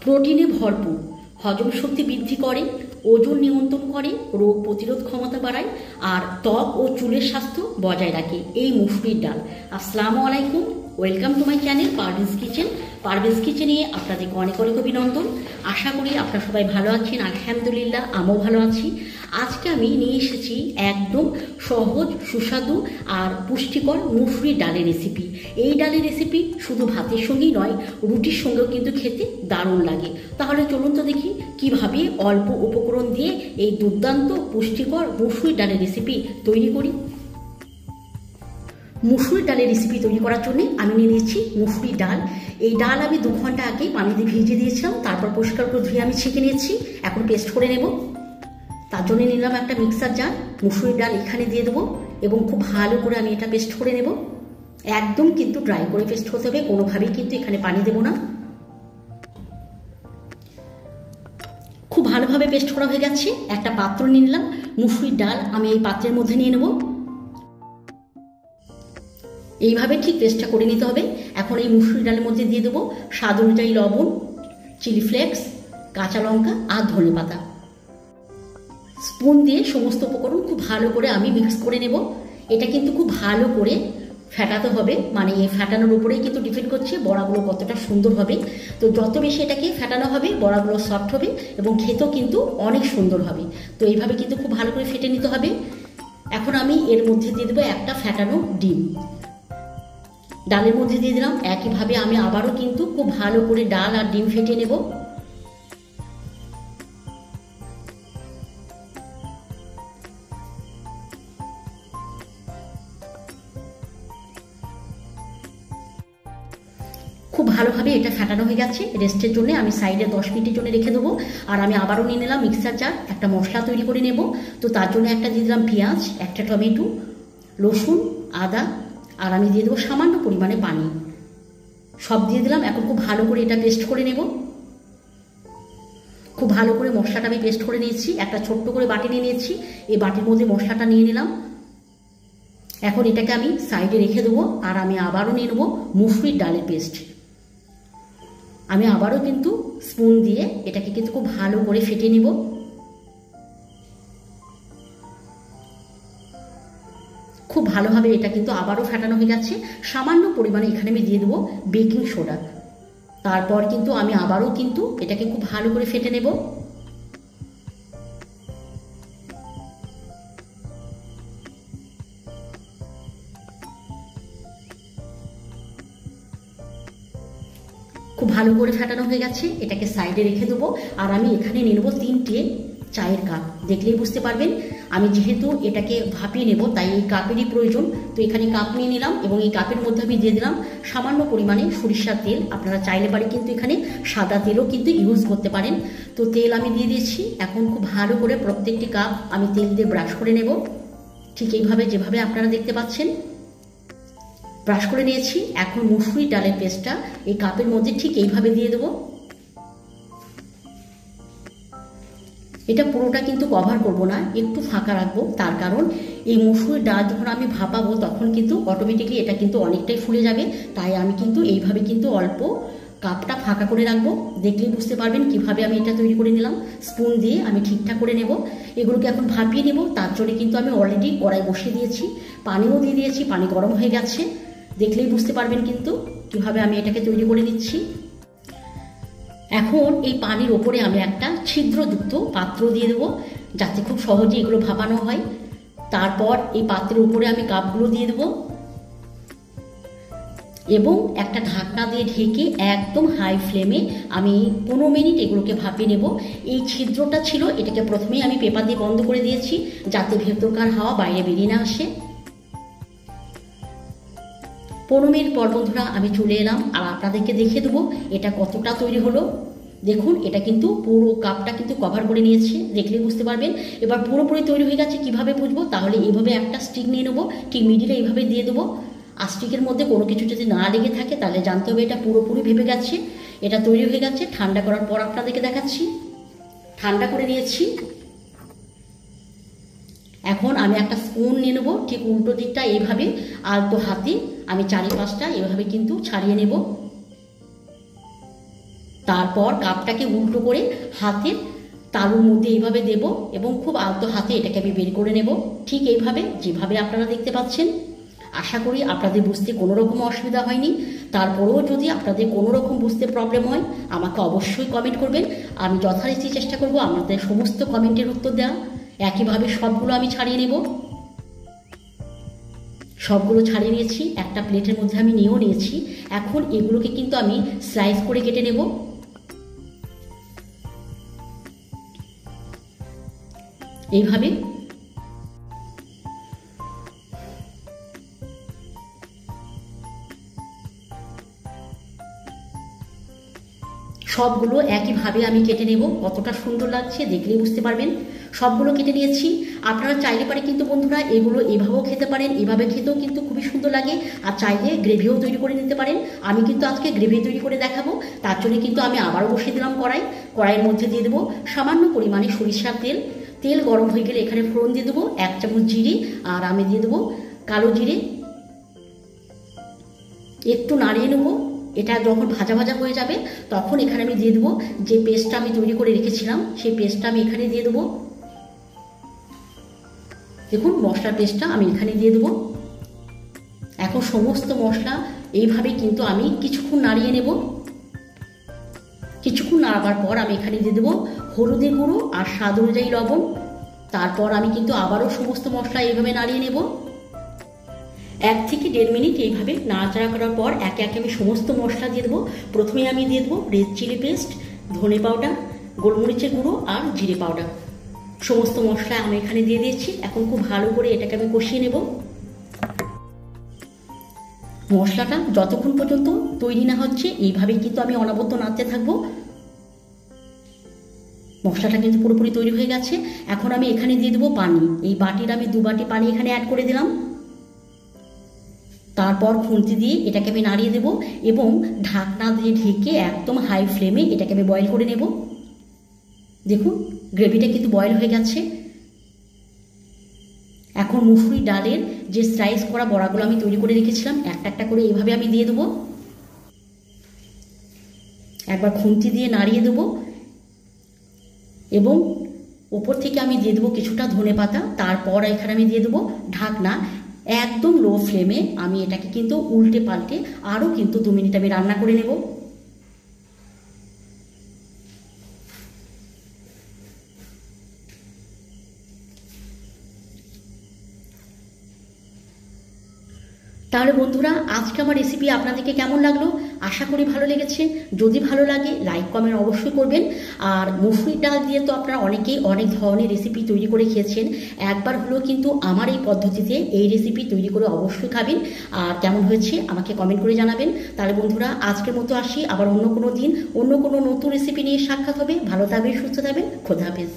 প্রোটিনে ভরপুর, হজম শক্তি বৃদ্ধি করে, ওজন নিয়ন্ত্রণ করে, রোগ প্রতিরোধ ক্ষমতা বাড়ায় আর ত্বক ও চুলের স্বাস্থ্য বজায় রাখে এই মুসুরির ডাল। আসসালামু আলাইকুম, welcome to my channel Parvez kitchen. Parvez কিচেনে আপনাদেরকে অনেক অনেক অভিনন্দন। আশা করি আপনারা সবাই ভালো আছেন। আলহামদুলিল্লাহ, আমিও ভালো আছি। আজকে আমি নিয়ে এসেছি একদম সহজ, সুস্বাদু আর পুষ্টিকর মুসুরির ডালের রেসিপি। এই ডালের রেসিপি শুধু ভাতের সঙ্গেই নয়, রুটির সঙ্গেও কিন্তু খেতে দারুণ লাগে। তাহলে চলুন তো দেখি কিভাবে অল্প উপকরণ দিয়ে এই দুর্দান্ত পুষ্টিকর মুসুরির ডালের রেসিপি তৈরি করি। মুসুরির ডালের রেসিপি তৈরি করার জন্য আমি নিয়ে নিয়েছি মুসুরির ডাল। এই ডাল আমি 2 ঘন্টা আগে পানিতে ভিজিয়ে দিয়েছিলাম, তারপর পরিষ্কার করে ধুয়ে আমি ছেঁকে নিয়েছি। এখন পেস্ট করে নেব। তার জন্য নিলাম একটা মিক্সার জার, মুসুরির ডাল এখানে দিয়ে দেবো এবং খুব ভালো করে আমি এটা পেস্ট করে নেব। একদম কিন্তু ড্রাই করে পেস্ট হতে হবে, কোনোভাবেই কিন্তু এখানে পানি দেবো না। খুব ভালোভাবে পেস্ট করা হয়ে গেছে। একটা পাত্র নিয়ে নিলাম, মুসুরির ডাল আমি এই পাত্রের মধ্যে নিয়ে নেব। এইভাবে ঠিক পেস্টটা করে নিতে হবে। এখন এই মুসুরির ডালের মধ্যে দিয়ে দেবো স্বাদ অনুযায়ী লবণ, চিলি ফ্লেক্স, কাঁচা লঙ্কা আর ধনেপাতা। স্পুন দিয়ে সমস্ত উপকরণ খুব ভালো করে আমি মিক্স করে নেব। এটা কিন্তু খুব ভালো করে ফেটাতে হবে, মানে এই ফেটানোর উপরেই কিন্তু ডিপেন্ড করছে বড়াগুলো কতটা সুন্দর হবে। তো যত বেশি এটাকে ফেটানো হবে বড়াগুলো সফট হবে এবং খেতেও কিন্তু অনেক সুন্দর হবে। তো এইভাবে কিন্তু খুব ভালো করে ফেটে নিতে হবে। এখন আমি এর মধ্যে দিয়ে দেবো একটা ফেটানো ডিম। ডালের মধ্যে দিয়ে দিলাম। একইভাবে আমি আবারও কিন্তু খুব ভালো করে ডাল আর ডিম ফেটে নেব। খুব ভালোভাবে এটা ফেটানো হয়ে গেছে। রেস্টের জন্য আমি সাইডে 10 মিনিটের জন্য রেখে দেবো। আর আমি আবারও নিয়ে নিলাম মিক্সার জার, একটা মশলা তৈরি করে নেব। তো তার জন্য একটা দিয়ে দিলাম পেঁয়াজ, একটা টমেটো, রসুন, আদা আর আমি দিয়ে দেবো সামান্য পরিমাণে পানি। সব দিয়ে দিলাম। এখন খুব ভালো করে এটা পেস্ট করে নেব। খুব ভালো করে মশলাটা আমি পেস্ট করে নিয়েছি। একটা ছোট্ট করে বাটি নিয়ে নিয়েছি, এই বাটির মধ্যে মশলাটা নিয়ে নিলাম। এখন এটাকে আমি সাইডে রেখে দেবো। আর আমি আবারও নিয়ে নেবো মুসুরির ডালের পেস্ট। আমি আবারও কিন্তু স্পুন দিয়ে এটাকে কিন্তু খুব ভালো করে ফেটে নেব। খুব ভালোভাবে এটা কিন্তু আবারও ফেটানো হয়ে গেছে। সামান্য পরিমাণে এখানে আমি দিয়ে দেবো বেকিং সোডা। তারপর কিন্তু আমি আবারও কিন্তু এটাকে খুব ভালো করে ফেটে নেব। খুব ভালো করে ফেটানো হয়ে গেছে। এটাকে সাইডে রেখে দেবো। আর আমি এখানে নিয়ে নেবো 3টে চায়ের কাপ। দেখলেই বুঝতে পারবেন আমি যেহেতু এটাকে ভাপিয়ে নেব তাই এই কাপেরই প্রয়োজন। তো এখানে কাপ নিয়ে নিলাম এবং এই কাপের মধ্যে আমি দিয়ে দিলাম সামান্য পরিমাণে সরিষার তেল। আপনারা চাইলে পারে কিন্তু এখানে সাদা তেলও কিন্তু ইউজ করতে পারেন। তো তেল আমি দিয়ে দিয়েছি। এখন খুব ভালো করে প্রত্যেকটি কাপ আমি তেল দিয়ে ব্রাশ করে নেব, ঠিক এইভাবে যেভাবে আপনারা দেখতে পাচ্ছেন ব্রাশ করে নিয়েছি। এখন মুসুরির ডালের পেস্টটা এই কাপের মধ্যে ঠিক এইভাবে দিয়ে দেবো। এটা পুরোটা কিন্তু কভার করব না, একটু ফাঁকা রাখবো। তার কারণ এই মুসুরির ডাল যখন আমি ভাপাবো তখন কিন্তু অটোমেটিকলি এটা কিন্তু অনেকটাই ফুলে যাবে। তাই আমি কিন্তু এইভাবে কিন্তু অল্প কাপটা ফাঁকা করে রাখবো। দেখলেই বুঝতে পারবেন কিভাবে আমি এটা তৈরি করে নিলাম। স্পুন দিয়ে আমি ঠিকঠাক করে নেব। এগুলোকে এখন ভাপিয়ে নেব। তার জন্য কিন্তু আমি অলরেডি কড়াই বসিয়ে দিয়েছি, পানিও দিয়ে দিয়েছি, পানি গরম হয়ে গেছে। দেখলেই বুঝতে পারবেন কিন্তু কিভাবে আমি এটাকে তৈরি করে নিচ্ছি। এখন এই পানির ওপরে আমি একটা ছিদ্রযুক্ত পাত্র দিয়ে দেবো যাতে খুব সহজে এগুলো ভাপানো হয়। তারপর এই পাত্রের উপরে আমি কাপগুলো দিয়ে দেবো এবং একটা ঢাকনা দিয়ে ঢেকে একদম হাই ফ্লেমে আমি 15 মিনিট এগুলোকে ভাপিয়ে নেব। এই ছিদ্রটা ছিল, এটাকে প্রথমেই আমি পেপার দিয়ে বন্ধ করে দিয়েছি যাতে ভেতরকার হাওয়া বাইরে বেরিয়ে না আসে। 15 মিনিট পর বন্ধুরা আমি চলে এলাম আর আপনাদেরকে দেখে দেবো এটা কতটা তৈরি হলো। দেখুন এটা কিন্তু পুরো কাপটা কিন্তু কভার করে নিয়েছে, দেখলে বুঝতে পারবেন। এবার পুরোপুরি তৈরি হয়ে গেছে কিভাবে বুঝবো, তাহলে এইভাবে একটা স্টিক নিয়ে নেবো, ঠিক মিডিলে এইভাবে দিয়ে দেবো। আর স্টিকের মধ্যে কোনো কিছু যদি না লেগে থাকে তাহলে জানতে হবে এটা পুরোপুরি ভেপে গেছে, এটা তৈরি হয়ে গেছে। ঠান্ডা করার পর আপনাদেরকে দেখাচ্ছি। ঠান্ডা করে নিয়েছি। এখন আমি একটা স্পুন নিয়ে নেবো, ঠিক উল্টো দিকটা এইভাবে আলতো হাতে আমি চারিপাশটা এভাবে কিন্তু ছাড়িয়ে নেব। তারপর কাপটাকে উল্টো করে হাতের তালুর মধ্যে এইভাবে দেব এবং খুব আলতো হাতে এটাকে আমি বের করে নেব, ঠিক এইভাবে যেভাবে আপনারা দেখতে পাচ্ছেন। আশা করি আপনাদের বুঝতে কোনো রকম অসুবিধা হয়নি। তারপরেও যদি আপনাদের কোনো রকম বুঝতে প্রবলেম হয় আমাকে অবশ্যই কমেন্ট করবেন, আমি যথারীতি চেষ্টা করব আপনাদের সমস্ত কমেন্টের উত্তর দেওয়া। একইভাবে সবগুলো আমি ছাড়িয়ে নেব। সবগুলো ছাড়িয়ে নিয়েছি, একটা প্লেটের মধ্যে আমি নিয়েও নিয়েছি। এখন এগুলোকে কিন্তু আমি স্লাইস করে কেটে নেব। এইভাবে সবগুলো একইভাবে আমি কেটে নেব। কতটা সুন্দর লাগছে দেখলেই বুঝতে পারবেন। সবগুলো কেটে নিয়েছি। আপনারা চাইলে পারে কিন্তু বন্ধুরা এগুলো এভাবেও খেতে পারেন, এভাবে খেতেও কিন্তু খুবই সুন্দর লাগে। আর চাইলে গ্রেভিও তৈরি করে নিতে পারেন। আমি কিন্তু আজকে গ্রেভি তৈরি করে দেখাবো। তার জন্য কিন্তু আমি আবারও বসিয়ে দিলাম কড়াই। কড়াইয়ের মধ্যে দিয়ে দেবো সামান্য পরিমাণে সরিষার তেল। তেল গরম হয়ে গেলে এখানে ফোড়ন দিয়ে দেবো 1 চামচ জিরে, আর আমি দিয়ে দেবো কালো জিরে। একটু নাড়িয়ে নেবো। এটা যখন ভাজা ভাজা হয়ে যাবে তখন এখানে আমি দিয়ে দেবো যে পেস্টটা আমি তৈরি করে রেখেছিলাম, সেই পেস্টটা আমি এখানে দিয়ে দেবো। দেখুন মশলার পেস্টটা আমি এখানে দিয়ে দেবো। এখন সমস্ত মশলা এইভাবে কিন্তু আমি কিছুক্ষণ নাড়িয়ে নেব। কিছুক্ষণ নাড়াবার পর আমি এখানে দিয়ে দেবো হলুদের গুঁড়ো আর স্বাদ অনুযায়ী লবণ। তারপর আমি কিন্তু আবারও সমস্ত মশলা এইভাবে নাড়িয়ে নেব। 1 থেকে 1.5 মিনিট এইভাবে নাড়াচাড়া করার পর একে একে আমি সমস্ত মশলা দিয়ে দেবো। প্রথমে আমি দিয়ে দেবো রেড চিলি পেস্ট, ধনে পাউডার, গোলমরিচের গুঁড়ো আর জিরে পাউডার। সমস্ত মশলা আমি এখানে দিয়ে দিয়েছি। এখন খুব ভালো করে এটাকে আমি কষিয়ে নেব। মশলাটা যতক্ষণ পর্যন্ত তৈরি না হচ্ছে এইভাবেই কিন্তু আমি অনবরত নাড়তে থাকবো। মশলাটা কিন্তু পুরোপুরি তৈরি হয়ে গেছে। এখন আমি এখানে দিয়ে দেবো পানি। এই বাটির আমি 2 বাটি পানি এখানে অ্যাড করে দিলাম। তারপর খুন্তি দিয়ে এটাকে আমি নাড়িয়ে দেবো এবং ঢাকনা দিয়ে ঢেকে একদম হাই ফ্লেমে এটাকে আমি বয়েল করে নেব। দেখুন গ্রেভিটা কিন্তু বয়েল হয়ে গেছে। এখন মুসুরি ডালের যে স্লাইস করা বড়াগুলো আমি তৈরি করে রেখেছিলাম একটা একটা করে এইভাবে আমি দিয়ে দেবো। একবার খুন্তি দিয়ে নাড়িয়ে দেবো এবং ওপর থেকে আমি দিয়ে দেবো কিছুটা ধনেপাতা। তারপর এখানে আমি দিয়ে দেবো ঢাকনা। একদম লো ফ্লেমে আমি এটাকে কিন্তু উল্টে পাল্টে আরও কিন্তু 2 মিনিট আমি রান্না করে নেব। তাহলে বন্ধুরা আজকে আমার রেসিপি আপনাদেরকে কেমন লাগলো? আশা করি ভালো লেগেছে। যদি ভালো লাগে লাইক কমেন্ট অবশ্যই করবেন। আর মুসুরির ডাল দিয়ে তো আপনারা অনেকেই অনেক ধরনের রেসিপি তৈরি করে খেয়েছেন। একবার হলেও কিন্তু আমার এই পদ্ধতিতে এই রেসিপি তৈরি করে অবশ্যই খাবেন। আর কেমন হয়েছে আমাকে কমেন্ট করে জানাবেন। তাহলে বন্ধুরা আজকের মতো আসি, আবার অন্য কোনো দিন অন্য কোনো নতুন রেসিপি নিয়ে সাক্ষাৎ হবে। ভালো থাকবেন, সুস্থ থাকবেন। খোদা হাফেজ।